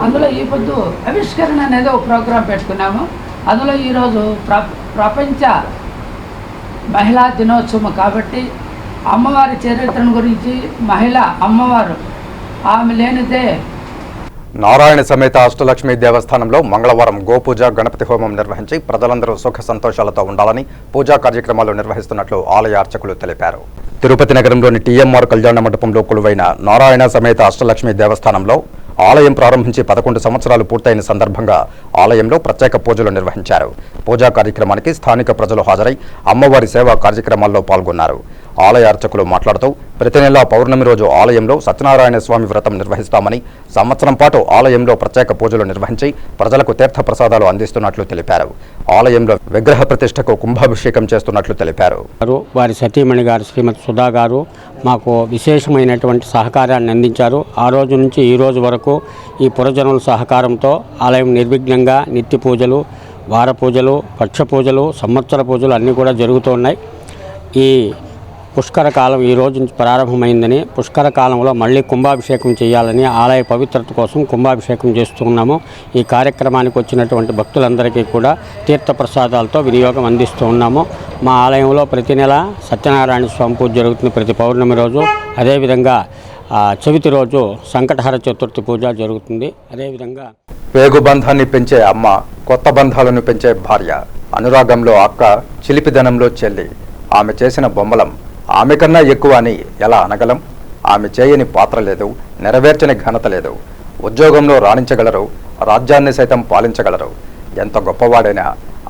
అందులో ఈ పొద్దు ఆవిష్కరణ అనేది ఒక ప్రోగ్రాం పెట్టుకున్నాము. అందులో ఈరోజు ప్రపంచ మహిళా దినోత్సవం కాబట్టి అమ్మవారి చరిత్రను గురించి, మహిళ అమ్మవారు ఆమె లేనిదే నారాయణ సమేత అష్టలక్ష్మి దేవస్థానంలో మంగళవారం గోపూజ గణపతి హోమం నిర్వహించి ప్రజలందరూ సుఖ సంతోషాలతో ఉండాలని పూజా కార్యక్రమాలు నిర్వహిస్తున్నట్లు ఆలయ అర్చకులు తెలిపారు. తిరుపతి నగరంలోని టీఎంఆర్ కళ్యాణ మండపంలో కొలువైన నారాయణ సమేత అష్టలక్ష్మి దేవస్థానంలో ఆలయం ప్రారంభించి 11 సంవత్సరాలు పూర్తయిన సందర్భంగా ఆలయంలో ప్రత్యేక పూజలు నిర్వహించారు. పూజా కార్యక్రమానికి స్థానిక ప్రజలు హాజరై అమ్మవారి సేవా కార్యక్రమాల్లో పాల్గొన్నారు. ఆలయ అర్చకులు మాట్లాడుతూ ప్రతి నెలా పౌర్ణమి రోజు ఆలయంలో సత్యనారాయణ స్వామి వ్రతం నిర్వహిస్తామని, సంవత్సరం పాటు ఆలయంలో ప్రత్యేక పూజలు నిర్వహించి ప్రజలకు తీర్థ ప్రసాదాలు అందిస్తున్నట్లు తెలిపారు. ఆలయంలో విగ్రహ ప్రతిష్టకు కుంభాభిషేకం చేస్తున్నట్లు తెలిపారు. వారి సతీమణి గారు శ్రీమతి సుధా గారు మాకు విశేషమైనటువంటి సహకారాన్ని అందించారు. ఆ రోజు నుంచి ఈ రోజు వరకు ఈ పురజనుల సహకారంతో ఆలయం నిర్విఘ్నంగా నిత్య పూజలు, వార పూజలు, పక్ష పూజలు, సంవత్సర పూజలు అన్నీ కూడా జరుగుతూ ఉన్నాయి. ఈ పుష్కర కాలం ఈ రోజు నుంచి ప్రారంభమైందని, పుష్కర కాలంలో మళ్ళీ కుంభాభిషేకం చేయాలని ఆలయ పవిత్రత కోసం కుంభాభిషేకం చేస్తున్నాము. ఈ కార్యక్రమానికి వచ్చినటువంటి భక్తులందరికీ కూడా తీర్థ ప్రసాదాలతో వినియోగం అందిస్తూ ఉన్నాము. మా ఆలయంలో ప్రతి నెల సత్యనారాయణ స్వామి పూజ జరుగుతుంది ప్రతి పౌర్ణమి రోజు. అదేవిధంగా చవితి రోజు సంకటహర చతుర్థి పూజ జరుగుతుంది. అదేవిధంగా పేగు బంధాన్ని పెంచే అమ్మ, కొత్త బంధాలను పెంచే భార్య, అనురాగంలో అక్క, చిలిపిదనంలో చెల్లి, ఆమె చేసిన బొమ్మలం ఆమె కన్నా ఎక్కువ అని ఎలా అనగలం? ఆమె చేయని పాత్ర లేదు, నెరవేర్చని ఘనత లేదు. ఉద్యోగంలో రాణించగలరు, రాజ్యాన్ని సైతం పాలించగలరు. ఎంత గొప్పవాడైనా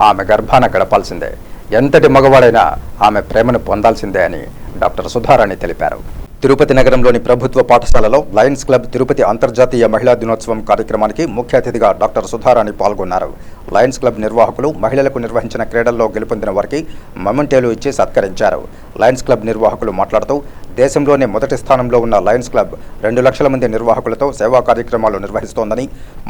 ఆమె గర్భాన గడపాల్సిందే, ఎంతటి మగవాడైనా ఆమె ప్రేమను పొందాల్సిందే అని డాక్టర్ సుధారాణి తెలిపారు. తిరుపతి నగరంలోని ప్రభుత్వ పాఠశాలలో లయన్స్ క్లబ్ తిరుపతి అంతర్జాతీయ మహిళా దినోత్సవం కార్యక్రమానికి ముఖ్య అతిథిగా డాక్టర్ సుధారాణి పాల్గొన్నారు. లయన్స్ క్లబ్ నిర్వాహకులు మహిళలకు నిర్వహించిన క్రీడల్లో గెలుపొందిన వారికి మొమెంటోలు ఇచ్చి సత్కరించారు. లయన్స్ క్లబ్ నిర్వాహకులు మాట్లాడుతూ దేశంలోనే మొదటి స్థానంలో ఉన్న లయన్స్ క్లబ్ 2 లక్షల మంది నిర్వాహకులతో సేవా కార్యక్రమాలు నిర్వహిస్తోందని,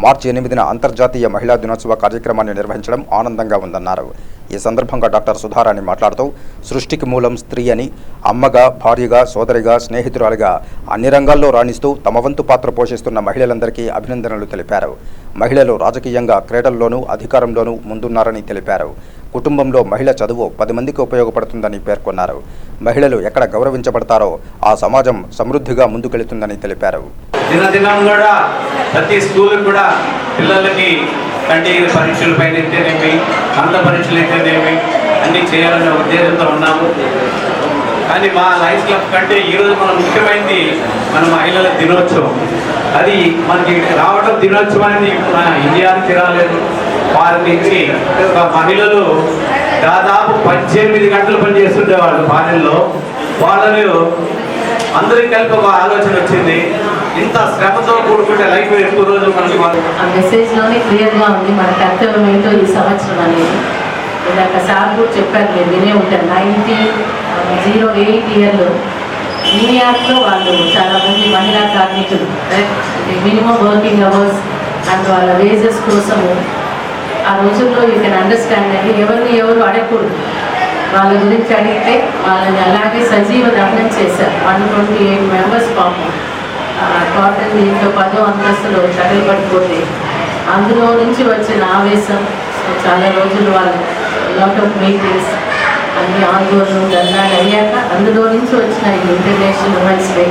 మార్చి 8న అంతర్జాతీయ మహిళా దినోత్సవ కార్యక్రమాన్ని నిర్వహించడం ఆనందంగా ఉందన్నారు. ఈ సందర్భంగా డాక్టర్ సుధారాణి మాట్లాడుతూ సృష్టికి మూలం స్త్రీ అని, అమ్మగా, భార్యగా, సోదరిగా, స్నేహితురాలిగా అన్ని రంగాల్లో రాణిస్తూ తమ వంతు పాత్ర పోషిస్తున్న మహిళలందరికీ అభినందనలు తెలిపారు. మహిళలు రాజకీయంగా, క్రీడల్లోనూ, అధికారంలోనూ ముందున్నారని తెలిపారు. కుటుంబంలో మహిళ చదువు 10 మందికి ఉపయోగపడుతుందని పేర్కొన్నారు. మహిళలు ఎక్కడ గౌరవించబడతారో ఆ సమాజం సమృద్ధిగా ముందుకెళ్తుందని తెలిపారు. దినదినం కూడా ప్రతి స్కూల్ కూడా పిల్లలకి కంటి పరీక్షల పైన అయితేనేమి, అంత పరీక్షలు అయితేనేమి అన్నీ చేయాలనే ఉద్దేశంతో ఉన్నాము. కానీ మా లయన్స్ క్లబ్ కంటే ఈరోజు మనం ముఖ్యమైనది మన మహిళల దినోత్సవం. అది మనకి రావడం దినోత్సవాన్ని మన ఇండియానికి రాలేదు. వారి నుంచి మహిళలు దాదాపు 18 గంటలు పనిచేస్తుండేవాళ్ళు ఫారెన్లో. వాళ్ళని అందరికీ కలిపి ఒక ఆలోచన వచ్చింది, ఇంత శ్రమతో కూడుకుంటే లైఫ్ ఎక్కువ రోజులు మనకి ఆ మెసేజ్లోనే క్లియర్గా ఉంది మన కర్తవ్యం ఏంటో ఈ సంవత్సరం అనేది. ఇందాక సార్ కూడా చెప్పారు, మీరు వినే ఉంటారు. 1908 ఇయర్లో న్యూయార్క్లో వాళ్ళు చాలామంది మహిళా కార్మికులు మినిమం వర్కింగ్ అవర్స్ అండ్ వాళ్ళ వేజెస్ కోసము ఆ రోజుల్లో యూ కెన్ అండర్స్టాండ్ అండి, ఎవరు అడగకూడదు. వాళ్ళ గురించి అడిగితే వాళ్ళని అలాగే సజీవ దహనం చేశారు. 128 మెంబర్స్ పాపం కాటన్ దీంట్లో 10వ అంతస్తులో తగలబడిపోతే అందులో నుంచి వచ్చిన ఆవేశం. చాలా రోజులు వాళ్ళు లాట్ ఆఫ్ మీటింగ్స్ అన్ని ఆందోళన ధర్నాలు అయ్యాక అందులో నుంచి వచ్చిన ఈ ఇంటర్నేషనల్ ఉమెన్స్ డే.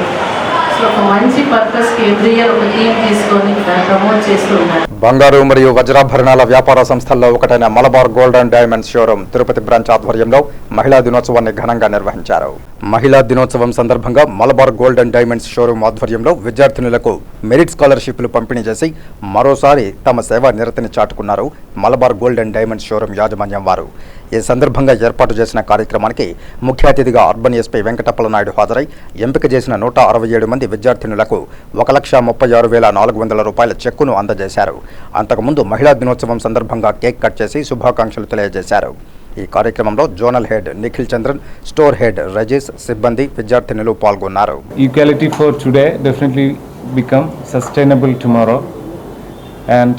సో ఒక మంచి పర్పస్కి ఎవ్రీ ఇయర్ ఒక థీమ్ తీసుకొని దాన్ని ప్రమోట్ చేస్తూ ఉన్నారు. బంగారు మరియు వజ్రాభరణాల వ్యాపార సంస్థల్లో ఒకటైన Malabar gold and diamonds showroom Tirupati branch ఆధ్వర్యంలో మహిళా దినోత్సవాన్ని ఘనంగా నిర్వహించారు. మహిళా దినోత్సవం సందర్భంగా Malabar gold and diamonds showroom ఆధ్వర్యంలో విద్యార్థినులకు మెరిట్ స్కాలర్షిప్లు పంపిణీ చేసి మరోసారి తమ సేవా నిరతిని చాటుకున్నారు Malabar gold and diamonds showroom యాజమాన్యం వారు. ఈ సందర్భంగా ఏర్పాటు చేసిన కార్యక్రమానికి ముఖ్య అతిథిగా అర్బన్ ఎస్పీ వెంకటప్పల నాయుడు హాజరై ఎంపిక చేసిన 167 మంది విద్యార్థినులకు 1,36,400 రూపాయల చెక్కును అందజేశారు. అంతకుముందు మహిళా దినోత్సవం సందర్భంగా కేక్ కట్ చేసి శుభాకాంక్షలు తెలియజేశారు. ఈ కార్యక్రమంలో zonal head Nikhil Chandran, store head Rajeesh, సిబ్బంది, విద్యార్థినులు పాల్గొన్నారు. Equality for today definitely become sustainable tomorrow, and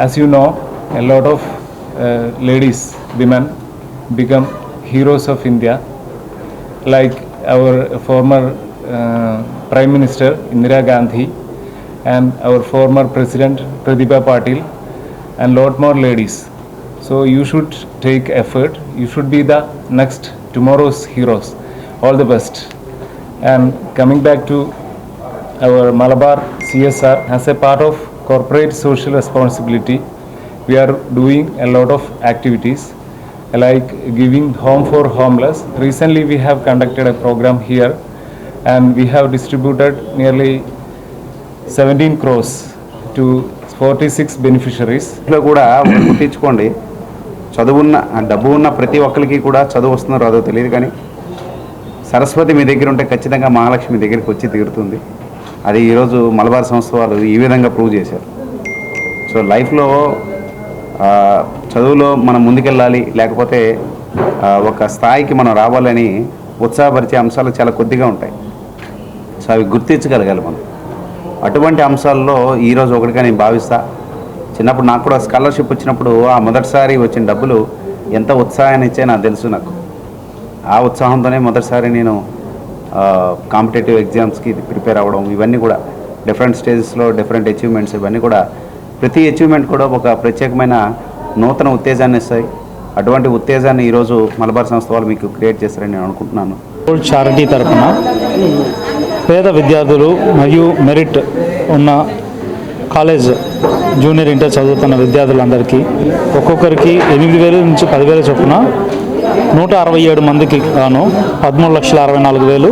as you know, a lot of ladies, women become heroes of India, like our former Prime Minister Indira Gandhi and our former President Pratibha Patil and lot more ladies. So you should take effort. You should be the next tomorrow's heroes. All the best. And coming back to our Malabar CSR as a part of corporate social responsibility. We are doing a lot of activities like giving home for homeless. Recently we have conducted a program here and we have distributed nearly 17 crores to 46 beneficiaries. ఇట్లా కూడా గుర్తించుకోండి, చదువున్న డబ్బు ఉన్న ప్రతి ఒక్కరికి కూడా చదువు వస్తుందో రాదో తెలియదు, కానీ సరస్వతి మీ దగ్గర ఉంటే ఖచ్చితంగా మహాలక్ష్మి మీ దగ్గరికి వచ్చి తీరుతుంది. అది ఈరోజు మలబార్ సంస్థ వాళ్ళు ఈ విధంగా ప్రూవ్ చేశారు. సో లైఫ్లో చదువులో మనం ముందుకెళ్ళాలి, లేకపోతే ఒక స్థాయికి మనం రావాలని ఉత్సాహపరిచే అంశాలు చాలా కొద్దిగా ఉంటాయి. సో అవి గుర్తించగలగాలి మనం. అటువంటి అంశాల్లో ఈరోజు ఒకటిగా నేను భావిస్తా. చిన్నప్పుడు నాకు కూడా స్కాలర్షిప్ వచ్చినప్పుడు ఆ మొదటిసారి వచ్చిన డబ్బులు ఎంత ఉత్సాహాన్ని ఇచ్చే నాకు తెలుసు. నాకు ఆ ఉత్సాహంతోనే మొదటిసారి నేను కాంపిటేటివ్ ఎగ్జామ్స్కి ప్రిపేర్ అవ్వడం, ఇవన్నీ కూడా డిఫరెంట్ స్టేజెస్లో డిఫరెంట్ అచీవ్మెంట్స్, ఇవన్నీ కూడా ప్రతి అచీవ్మెంట్ కూడా ఒక ప్రత్యేకమైన నూతన ఉత్తేజాన్ని ఇస్తాయి. అటువంటి ఉత్తేజాన్ని ఈరోజు మలబార్ సంస్థ వాళ్ళు మీకు క్రియేట్ చేస్తారని నేను అనుకుంటున్నాను. చారిటీ తరఫున పేద విద్యార్థులు మరియు మెరిట్ ఉన్న కాలేజ్ జూనియర్ ఇంటర్ చదువుతున్న విద్యార్థులందరికీ ఒక్కొక్కరికి 8,000 నుంచి 10,000 చొప్పున 167 మందికి గాను 13,64,000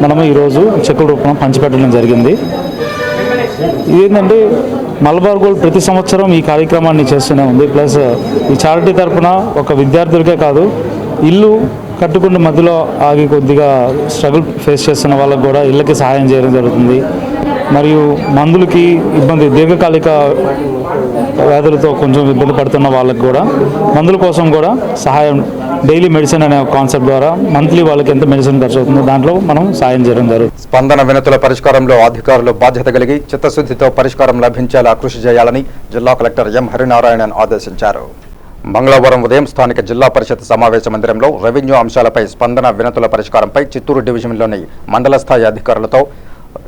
మనము ఈరోజు చెక్కుల రూపంలో పంచిపెట్టడం జరిగింది. ఇదేంటంటే మలబార్ గోల్డ్ ప్రతి సంవత్సరం ఈ కార్యక్రమాన్ని చేస్తూనే ఉంది. ప్లస్ ఈ చారిటీ తరఫున ఒక విద్యార్థులకే కాదు, ఇల్లు కట్టుకున్న మధ్యలో ఆగి కొద్దిగా స్ట్రగుల్ ఫేస్ చేస్తున్న వాళ్ళకు కూడా ఇళ్ళకి సహాయం చేయడం జరుగుతుంది. మరియు మందులకి ఇబ్బంది, దీర్ఘకాలిక వ్యాధులతో కొంచెం ఇబ్బంది పడుతున్న వాళ్ళకి కూడా మందుల కోసం కూడా సహాయం, డైలీ మెడిసిన్ అనే కాన్సెప్ట్ ద్వారా మంత్లీ వాళ్ళకి ఎంత మెడిసిన్ ఖర్చు అవుతుందో దాంట్లో మనం సాయం చేయడం జరుగుతుంది. స్పందన వినతుల పరిష్కారంలో అధికారులు బాధ్యత కలిగి చిత్తశుద్ధితో పరిష్కారం లభించేలా కృషి చేయాలని జిల్లా కలెక్టర్ ఎం హరినారాయణన్ ఆదేశించారు. మంగళవారం ఉదయం స్థానిక జిల్లా పరిషత్ సమావేశ మందిరంలో రెవెన్యూ అంశాలపై స్పందన వినతుల పరిష్కారంపై చిత్తూరు డివిజన్లోని మండల స్థాయి అధికారులతో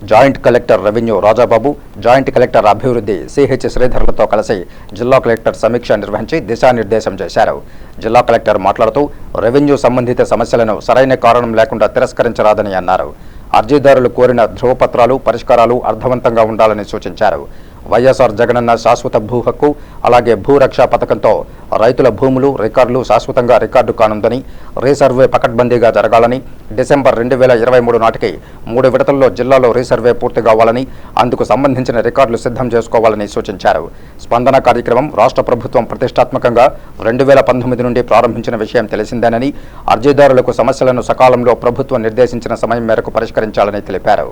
joint collector revenue Rajababu, joint collector అభివృద్ధి సిహెచ్ శ్రీధర్లతో కలిసి జిల్లా కలెక్టర్ సమీక్ష నిర్వహించి దిశానిర్దేశం చేశారు. జిల్లా కలెక్టర్ మాట్లాడుతూ రెవెన్యూ సంబంధిత సమస్యలను సరైన కారణం లేకుండా తిరస్కరించరాదని అన్నారు. అర్జీదారులు కోరిన ధ్రువపత్రాలు, పరిష్కారాలు అర్థవంతంగా ఉండాలని సూచించారు. వైఎస్ఆర్ జగనన్న శాశ్వత భూ హక్కు, అలాగే భూరక్ష పథకంతో రైతుల భూములు, రికార్డులు శాశ్వతంగా రికార్డు కానుందని, రీసర్వే పకడ్బందీగా జరగాలని, డిసెంబర్ 2023 నాటికి 3 విడతల్లో జిల్లాలో రీసర్వే పూర్తి కావాలని, అందుకు సంబంధించిన రికార్డులు సిద్ధం చేసుకోవాలని సూచించారు. స్పందన కార్యక్రమం రాష్ట్ర ప్రభుత్వం ప్రతిష్టాత్మకంగా 2019 నుండి ప్రారంభించిన విషయం తెలిసిందేనని, అర్జీదారులకు సమస్యలను సకాలంలో ప్రభుత్వం నిర్దేశించిన సమయం మేరకు పరిష్కరించాలని తెలిపారు.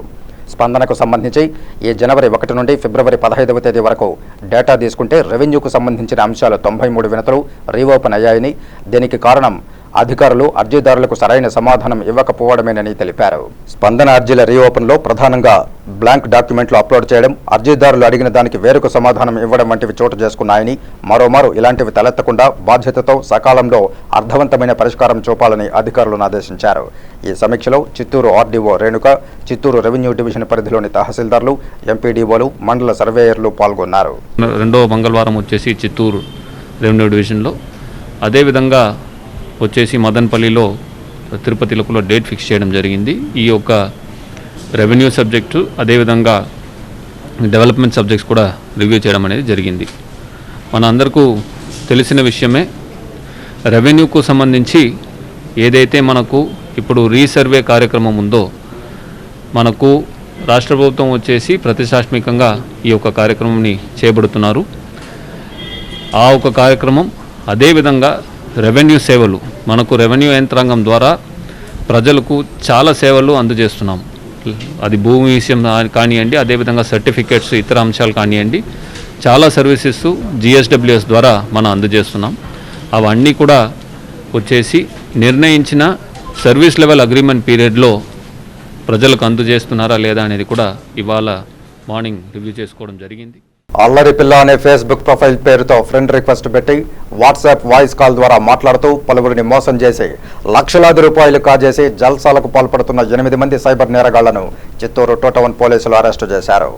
స్పందనకు సంబంధించి ఈ జనవరి 1 నుండి ఫిబ్రవరి 15వ తేదీ వరకు డేటా తీసుకుంటే రెవెన్యూకు సంబంధించిన అంశాలు 93 వినతులు రీఓపెన్ అయ్యాయని, దీనికి కారణం అధికారులు అర్జీదారులకు సరైన సమాధానం ఇవ్వకపోవడమేనని తెలిపారు. స్పందన అర్జీల రీఓపెన్లో ప్రధానంగా బ్లాంక్ డాక్యుమెంట్లు అప్లోడ్ చేయడం, అర్జీదారులు అడిగిన దానికి వేరొక సమాధానం ఇవ్వడం వంటివి చోటు చేసుకున్నాయని, మరోమారు ఇలాంటివి తలెత్తకుండా బాధ్యతతో సకాలంలో అర్థవంతమైన పరిష్కారం చూపాలని అధికారులను ఆదేశించారు. ఈ సమీక్షలో Chittoor RDO Renuka, Chittoor revenue division పరిధిలోని తహసీల్దార్లు, ఎంపీడీఓలు, మండల సర్వేయర్లు పాల్గొన్నారు. రెండవ మంగళవారం వచ్చేసి చిత్తూరు రెవెన్యూ డివిజన్లో, అదేవిధంగా వచ్చేసి మదన్పల్లిలో తిరుపతిలో డేట్ ఫిక్స్ చేయడం జరిగింది. ఈ యొక్క రెవెన్యూ సబ్జెక్టు అదేవిధంగా డెవలప్మెంట్ సబ్జెక్ట్స్ కూడా రివ్యూ చేయడం అనేది జరిగింది. మన అందరికీ తెలిసిన విషయమే, రెవెన్యూకు సంబంధించి ఏదైతే మనకు ఇప్పుడు రీసర్వే కార్యక్రమం ఉందో, మనకు రాష్ట్ర ప్రభుత్వం వచ్చేసి ప్రతిష్టాత్మకంగా ఈ యొక్క కార్యక్రమాన్ని చేపడుతున్నారు. ఆ ఒక కార్యక్రమం అదేవిధంగా రెవెన్యూ సేవలు, మనకు రెవెన్యూ యంత్రాంగం ద్వారా ప్రజలకు చాలా సేవలు అందజేస్తున్నాం. అది భూమి విషయం కానివ్వండి, అదేవిధంగా సర్టిఫికేట్స్, ఇతర అంశాలు కానివ్వండి, చాలా సర్వీసెస్ జిఎస్డబ్ల్యూఎస్ ద్వారా మనం అందజేస్తున్నాం. అవన్నీ కూడా వచ్చేసి నిర్ణయించిన సర్వీస్ లెవెల్ అగ్రిమెంట్ పీరియడ్లో ప్రజలకు అందజేస్తున్నారా లేదా అనేది కూడా ఇవాళ మార్నింగ్ రివ్యూ చేసుకోవడం జరిగింది. అల్లరి పిల్ల అనే ఫేస్బుక్ ప్రొఫైల్ పేరుతో ఫ్రెండ్ రిక్వెస్ట్ పెట్టి వాట్సాప్ వాయిస్ కాల్ ద్వారా మాట్లాడుతూ పలువురిని మోసం చేసి లక్షలాది రూపాయలు కాజేసి జల్సాలకు పాల్పడుతున్న 8 మంది సైబర్ నేరగాళ్లను చిత్తూరు టోటౌన్ పోలీసులు అరెస్టు చేశారు.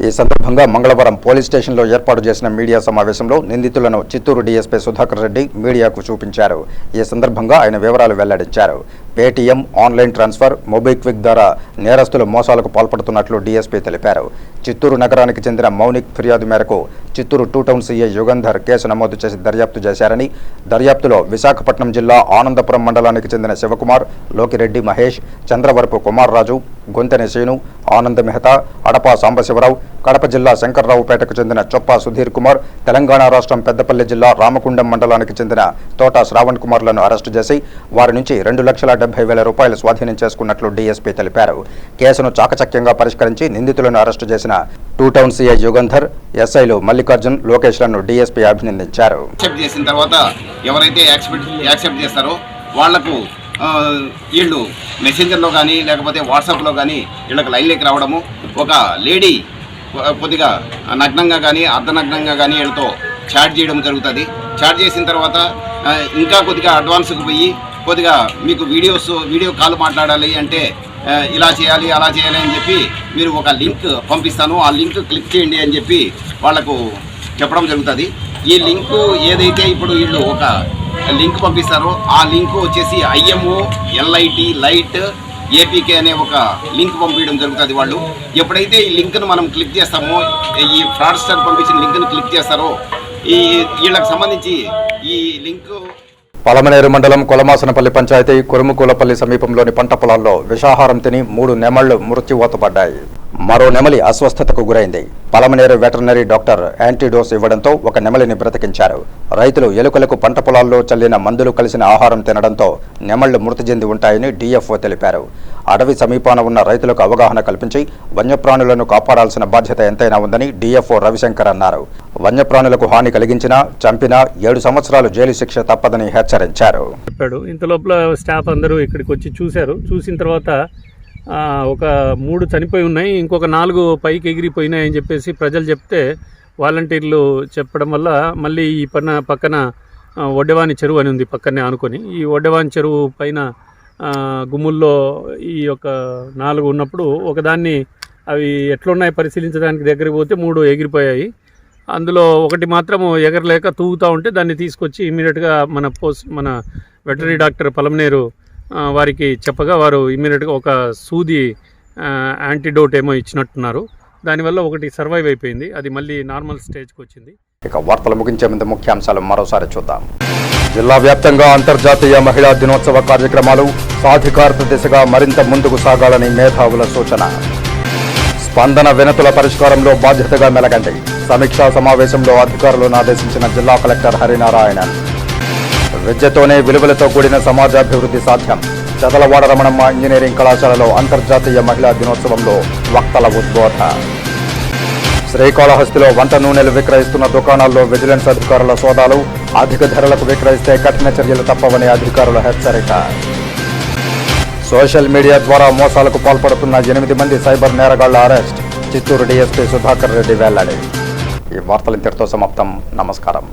ఈ సందర్భంగా మంగళవారం పోలీస్ స్టేషన్లో ఏర్పాటు చేసిన మీడియా సమావేశంలో నిందితులను చిత్తూరు డీఎస్పీ సుధాకర్ రెడ్డి మీడియాకు చూపించారు. ఈ సందర్భంగా ఆయన వివరాలు వెల్లడించారు. పేటీఎం, ఆన్లైన్ ట్రాన్స్ఫర్, మొబిక్విక్ ద్వారా నేరస్తులు మోసాలకు పాల్పడుతున్నట్లు డీఎస్పీ తెలిపారు. చిత్తూరు నగరానికి చెందిన మౌనిక్ ఫిర్యాదు మేరకు Chittoor 2 town CI Yugandhar case నమోదు చేసి దర్యాప్తు చేశారని, దర్యాప్తులో విశాఖపట్నం జిల్లా ఆనందపురం మండలానికి చెందిన శివకుమార్, లోకిరెడ్డి మహేష్, చంద్రవరపు కుమార్ రాజు, గొంతెన శీను, ఆనంద్ మెహతా, అడపా సాంబశివరావు, కడప జిల్లా శంకర్రావుపేటకు చెందిన చొప్పా సుధీర్ కుమార్, తెలంగాణ రాష్ట్రం పెద్దపల్లి జిల్లా రామకుండం మండలానికి చెందిన తోట శ్రావణ్ కుమార్లను అరెస్టు చేసి వారి నుంచి 2,70,000 రూపాయలు స్వాధీనం చేసుకున్నట్లు డీఎస్పీ తెలిపారు. కేసును చాకచక్యంగా పరిష్కరించి నిందితులను అరెస్టు చేసిన 2 టౌన్ సీఐ యుగంధర్, ఎస్ఐలు మల్లికార్జున్, లోకేష్లను డీఎస్పీ అభినందించారు. చేసిన తర్వాత ఎవరైతే యాక్సెప్ట్ చేస్తారో వాళ్లకు వీళ్ళు మెసెంజర్లో కానీ లేకపోతే వాట్సాప్లో కానీ వీళ్ళకి లైన్లోకి రావడము, ఒక లేడీ కొద్దిగా నగ్నంగా కానీ అర్ధనగ్నంగా కానీ వీళ్ళతో చాట్ చేయడం జరుగుతుంది. చాట్ చేసిన తర్వాత ఇంకా కొద్దిగా అడ్వాన్స్కి పోయి కొద్దిగా మీకు వీడియో కాల్ మాట్లాడాలి అంటే ఇలా చేయాలి అలా చేయాలి అని చెప్పి మీరు ఒక లింక్ పంపిస్తాను, ఆ లింక్ క్లిక్ చేయండి అని చెప్పి వాళ్లకు చెప్పడం జరుగుతుంది. ఈ లింకు ఏదైతే ఇప్పుడు వీళ్ళు ఒక లింక్ పంపిస్తారో ఆ లింకు వచ్చేసి IMO LIT లైట్ APK అనే ఒక లింక్ పంపించడం జరుగుతుంది. వాళ్ళు ఎప్పుడైతే ఈ లింక్ను మనం క్లిక్ చేస్తామో, ఈ ఫ్రాడ్స్టర్ పంపించిన లింక్ను క్లిక్ చేస్తారో వీళ్ళకి సంబంధించి ఈ లింక్ పలమనేరు మండలం కొలమాసనపల్లి పంచాయతీ కురుముకూలపల్లి సమీపంలోని పంట పొలాల్లో విషాహారం తిని 3 నెమళ్లు మృత్యువాత పడ్డాయి. మరో నెమలి అస్వస్థతకు గురైంది. పలమనేరు వెటర్నరీ డాక్టర్ యాంటీడోస్ ఇవ్వడంతో ఒక నెమలిని బ్రతికించారు. రైతులు ఎలుకలకు పంట పొలాల్లో చల్లిన మందులు కలిసిన ఆహారం తినడంతో నెమళ్లు మృతి చెంది ఉంటాయని DFO తెలిపారు. అడవి సమీపాన ఉన్న రైతులకు అవగాహన కల్పించి వన్యప్రాణులను కాపాడాల్సిన బాధ్యత ఎంతైనా ఉందని DFO రవిశంకర్ అన్నారు. వన్యప్రాణులకు హాని కలిగించినా, చంపినా 7 సంవత్సరాలు జైలు శిక్ష తప్పదని హెచ్చరించారు. ఇంతలోపల స్టాఫ్ అందరూ ఇక్కడికి వచ్చి చూశారు. చూసిన తర్వాత ఒక 3 చనిపోయి ఉన్నాయి, ఇంకొక 4 పైకి ఎగిరిపోయినాయి అని చెప్పేసి ప్రజలు చెప్తే వాలంటీర్లు చెప్పడం వల్ల మళ్ళీ ఈ పక్కన వడ్డెవాని చెరువు అని ఉంది పక్కనే ఆనుకొని, ఈ వడ్డెవాని చెరువు పైన గుమ్ముల్లో ఈ యొక్క 4 ఉన్నప్పుడు ఒకదాన్ని అవి ఎట్లున్నాయి పరిశీలించడానికి దగ్గరికి పోతే 3 ఎగిరిపోయాయి. అందులో ఒకటి మాత్రము ఎగరలేక తూగుతూ ఉంటే దాన్ని తీసుకొచ్చి ఇమీడియట్గా మన వెటరీ డాక్టర్ పలమనేరు వారికి చెప్పగా వారు ఇమీడియట్గా ఒక సూది యాంటీడోట్ ఏమో ఇచ్చినట్టున్నారు. దానివల్ల ఒకటి సర్వైవ్ అయిపోయింది, అది మళ్ళీ నార్మల్ స్టేజ్కి వచ్చింది. ఇక వార్తలు ముగించే ముందు ముఖ్యాంశాలు మరోసారి చూద్దాం. జిల్లా వ్యాప్తంగా అంతర్జాతీయ మహిళా దినోత్సవ కార్యక్రమాలు సాధికారత దిశగా మరింత ముందుకు సాగాలని మేధావుల సూచన. స్పందన వినతుల పరిష్కారంలో బాధ్యతగా మెలగండి. సమీక్షా సమావేశంలో అధికారులను ఆదేశించిన జిల్లా కలెక్టర్ హరినారాయణన్. విద్యతోనే విలువలతో కూడిన సమాజాభివృద్ధి సాధ్యం. చదలవాడ రమణమ్మ ఇంజనీరింగ్ కళాశాలలో అంతర్జాతీయ మహిళా దినోత్సవంలో వక్తల ఉద్బోధ. శ్రీకాళహస్తిలో వంట నూనెలు విక్రయిస్తున్న దుకాణాల్లో విజిలెన్స్ అధికారుల సోదాలు. అధిక ధరలకు విక్రయిస్తే కఠిన చర్యలు తప్పవని అధికారుల హెచ్చరిక. సోషల్ మీడియా ద్వారా మోసాలకు పాల్పడుతున్న 8 మంది సైబర్ నేరగాళ్ల అరెస్ట్. చిత్తూరు DSP సుధాకర్ రెడ్డి వెల్లడి. ఈ వార్తలు ఇంతటితో సమాప్తం. నమస్కారం.